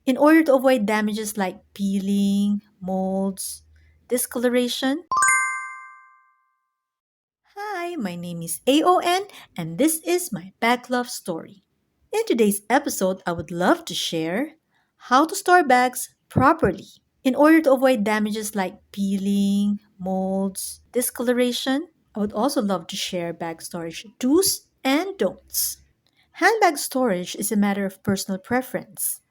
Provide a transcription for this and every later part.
in order to avoid damages like peeling, molds, discoloration. Hi, my name is AON and this is my backlove story. In today's episode, I would love to share how to store bags properly in order to avoid damages like peeling, molds, discoloration. I would also love to share bag storage do's and don'ts. Handbag storage is a matter of personal preference.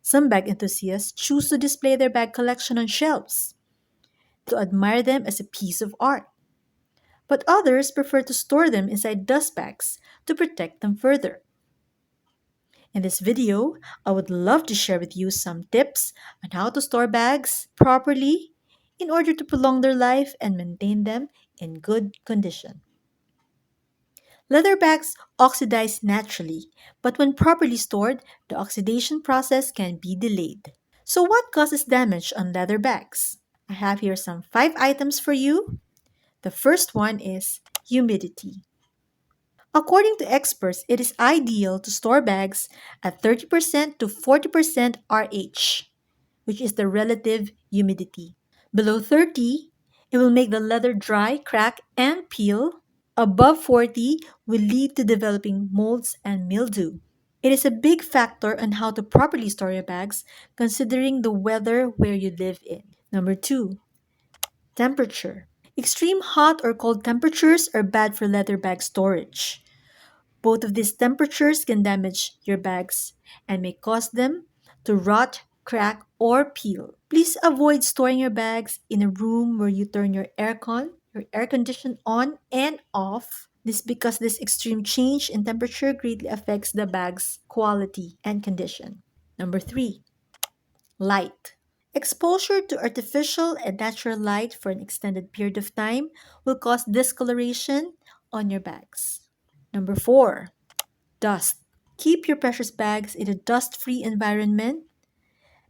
Some bag enthusiasts choose to display their bag collection on shelves to admire them as a piece of art, but others prefer to store them inside dust bags to protect them further. In this video, I would love to share with you some tips on how to store bags properly in order to prolong their life and maintain them in good condition. Leather bags oxidize naturally, but when properly stored, the oxidation process can be delayed. So, what causes damage on leather bags? I have here some 5 items for you. The first one is humidity. According to experts, it is ideal to store bags at 30% to 40% RH, which is the relative humidity. Below 30, it will make the leather dry, crack, and peel. Above 40 will lead to developing molds and mildew. It is a big factor on how to properly store your bags, considering the weather where you live in. Number 2, temperature. Extreme hot or cold temperatures are bad for leather bag storage. Both of these temperatures can damage your bags and may cause them to rot, crack, or peel. Please avoid storing your bags in a room where you turn your air condition on and off. This because this extreme change in temperature greatly affects the bag's quality and condition. Number 3, light. Exposure to artificial and natural light for an extended period of time will cause discoloration on your bags. Number 4, dust. Keep your precious bags in a dust-free environment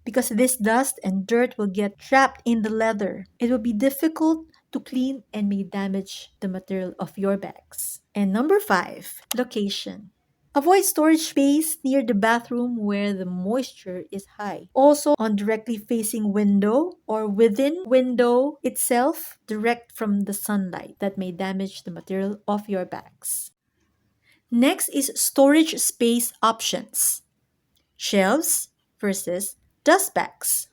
because this dust and dirt will get trapped in the leather. It will be difficult to clean and may damage the material of your bags. And number 5, location. Avoid storage space near the bathroom where the moisture is high. Also on directly facing window or within window itself direct from the sunlight that may damage the material of your bags. Next is storage space options. Shelves versus dust bags.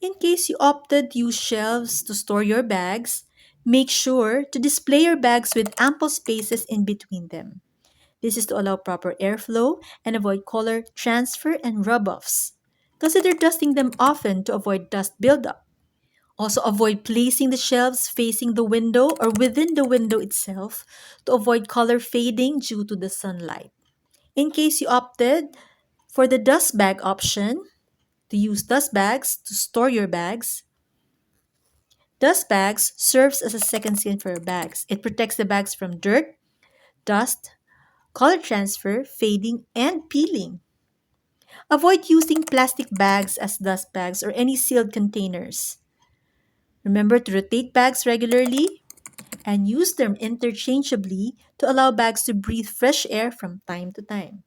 In case you opted to use shelves to store your bags, make sure to display your bags with ample spaces in between them. This is to allow proper airflow and avoid color transfer and rub-offs. Consider dusting them often to avoid dust buildup. Also, avoid placing the shelves facing the window or within the window itself to avoid color fading due to the sunlight. In case you opted for the dust bag option, to use dust bags to store your bags, dust bags serves as a second skin for your bags. It protects the bags from dirt, dust, color transfer, fading, and peeling. Avoid using plastic bags as dust bags or any sealed containers. Remember to rotate bags regularly and use them interchangeably to allow bags to breathe fresh air from time to time.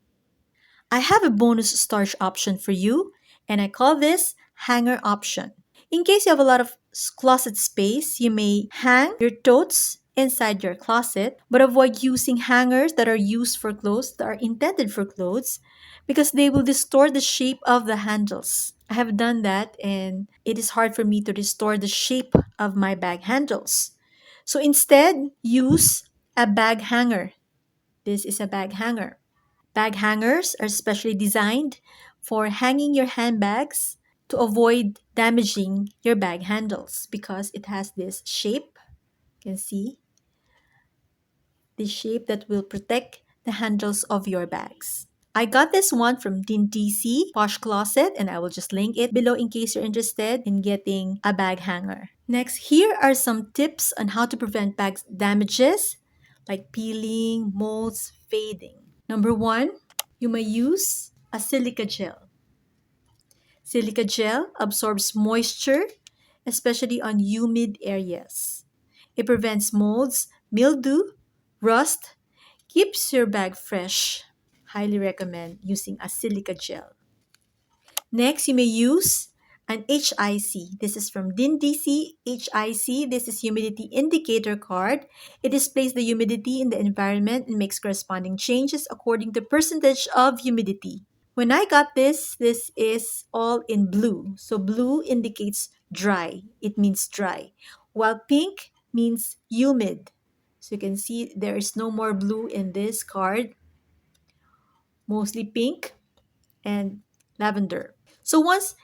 I have a bonus storage option for you, and I call this hanger option. In case you have a lot of closet space, you may hang your totes inside your closet, but avoid using hangers that are used for clothes that are intended for clothes because they will distort the shape of the handles. I have done that and it is hard for me to restore the shape of my bag handles. So instead, use a bag hanger. This is a bag hanger. Bag hangers are specially designed for hanging your handbags to avoid damaging your bag handles because it has this shape. You can see this shape that will protect the handles of your bags. I got this one from DinDC, Posh Closet, and I will just link it below in case you're interested in getting a bag hanger. Next, here are some tips on how to prevent bag damages like peeling, molds, fading. Number 1, you may use a silica gel. Silica gel absorbs moisture, especially on humid areas. It prevents molds, mildew, rust, keeps your bag fresh. Highly recommend using a silica gel. Next, you may use an HIC. This is from DinDC HIC. This is humidity indicator card. It displays the humidity in the environment and makes corresponding changes according to percentage of humidity. When I got this is all in blue. So blue indicates dry. It means dry. While pink means humid. So you can see there is no more blue in this card. Mostly pink and lavender. So once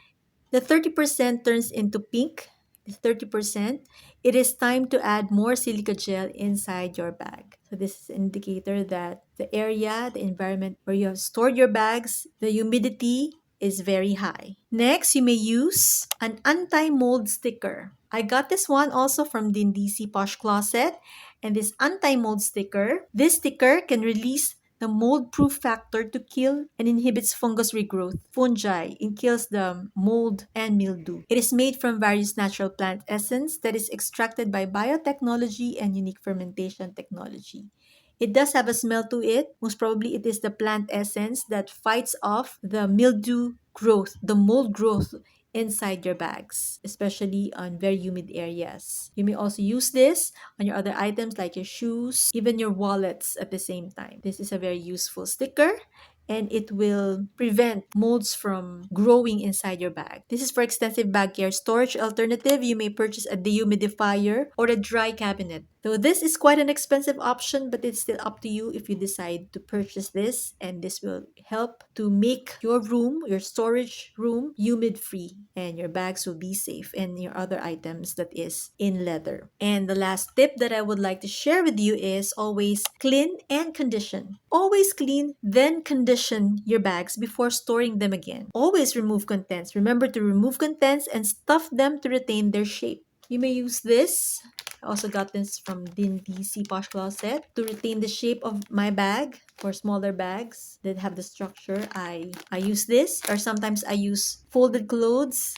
the 30% turns into pink, the 30%, it is time to add more silica gel inside your bag. So this is an indicator that the area, the environment where you have stored your bags, the humidity is very high. Next, you may use an anti-mold sticker. I got this one also from DinDC Posh Closet. And this anti-mold sticker, this sticker can release the mold-proof factor to kill and inhibits fungus regrowth, fungi, and kills the mold and mildew. It is made from various natural plant essence that is extracted by biotechnology and unique fermentation technology. It does have a smell to it. Most probably it is the plant essence that fights off the mildew growth, the mold growth inside your bags, especially on very humid areas. You may also use this on your other items like your shoes, even your wallets at the same time. This is a very useful sticker and it will prevent molds from growing inside your bag. This is for extensive bag care storage alternative. You may purchase a dehumidifier or a dry cabinet. Though this is quite an expensive option, but it's still up to you if you decide to purchase this, and this will help to make your room, your storage room, humid free, and your bags will be safe, and your other items that is in leather. And the last tip that I would like to share with you is always clean and condition. Always clean, then condition your bags before storing them again. Always remove contents. Remember to remove contents and stuff them to retain their shape. You may use this. I also got this from DinDC Posh Closet to retain the shape of my bag for smaller bags that have the structure. I use this, or sometimes I use folded clothes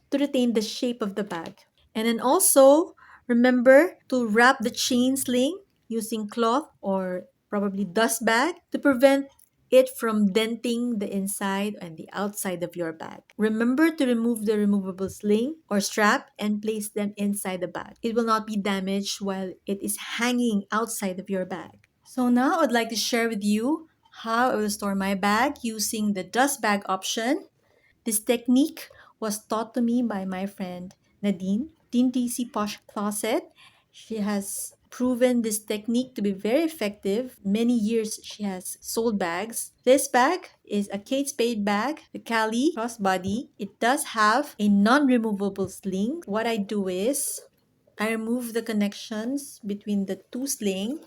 to retain the shape of the bag. And then also remember to wrap the chain sling using cloth or probably dust bag to prevent it from denting the inside and the outside of your bag. Remember to remove the removable sling or strap and place them inside the bag. It will not be damaged while it is hanging outside of your bag. So now I'd like to share with you how I will store my bag using the dust bag option. This technique was taught to me by my friend Nadine, DinDC Posh Closet. She has proven this technique to be very effective. Many years she has sold bags. This bag is a Kate Spade bag, the Cali crossbody. It does have a non-removable sling. What I do is I remove the connections between the two sling.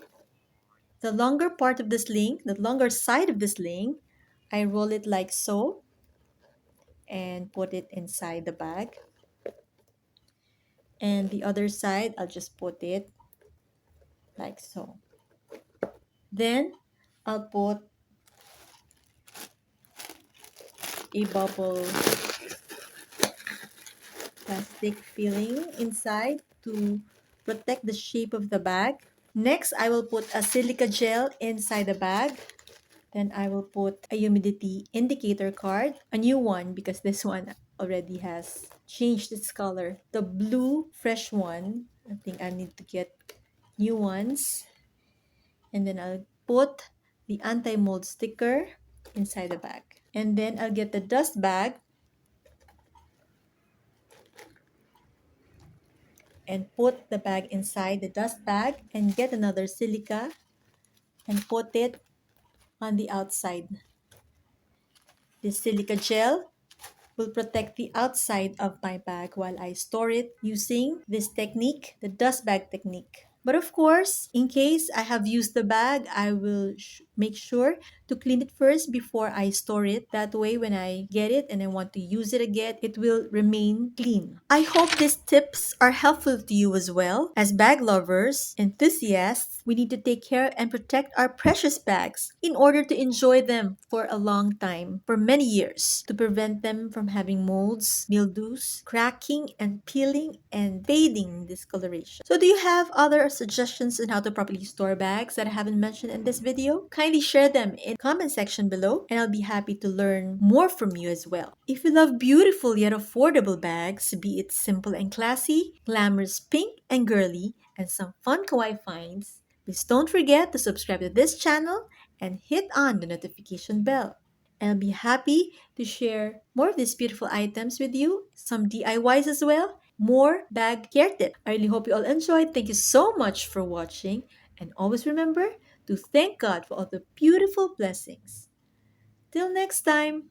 The longer part of the sling, the longer side of the sling, I roll it like so and put it inside the bag. And the other side, I'll just put it like so. Then I'll put a bubble plastic filling inside to protect the shape of the bag. Next, I will put a silica gel inside the bag. Then I will put a humidity indicator card, a new one because this one already has changed its color. The blue fresh one, I think I need to get new ones. And then I'll put the anti-mold sticker inside the bag. And then I'll get the dust bag and put the bag inside the dust bag and get another silica and put it on the outside. This silica gel will protect the outside of my bag while I store it using this technique, the dust bag technique. But of course, in case I have used the bag, I will make sure to clean it first before I store it. That way, when I get it and I want to use it again, it will remain clean. I hope these tips are helpful to you as well. As bag lovers, enthusiasts, we need to take care and protect our precious bags in order to enjoy them for a long time, for many years, to prevent them from having molds, mildews, cracking and peeling and fading discoloration. So do you have other suggestions on how to properly store bags that I haven't mentioned in this video? Kindly kindly share them in the comment section below and I'll be happy to learn more from you as well. If you love beautiful yet affordable bags, be it simple and classy, glamorous pink and girly, and some fun kawaii finds, please don't forget to subscribe to this channel and hit on the notification bell. And I'll be happy to share more of these beautiful items with you, some DIYs as well, more bag care tips. I really hope you all enjoyed. Thank you so much for watching. And always remember to thank God for all the beautiful blessings. Till next time.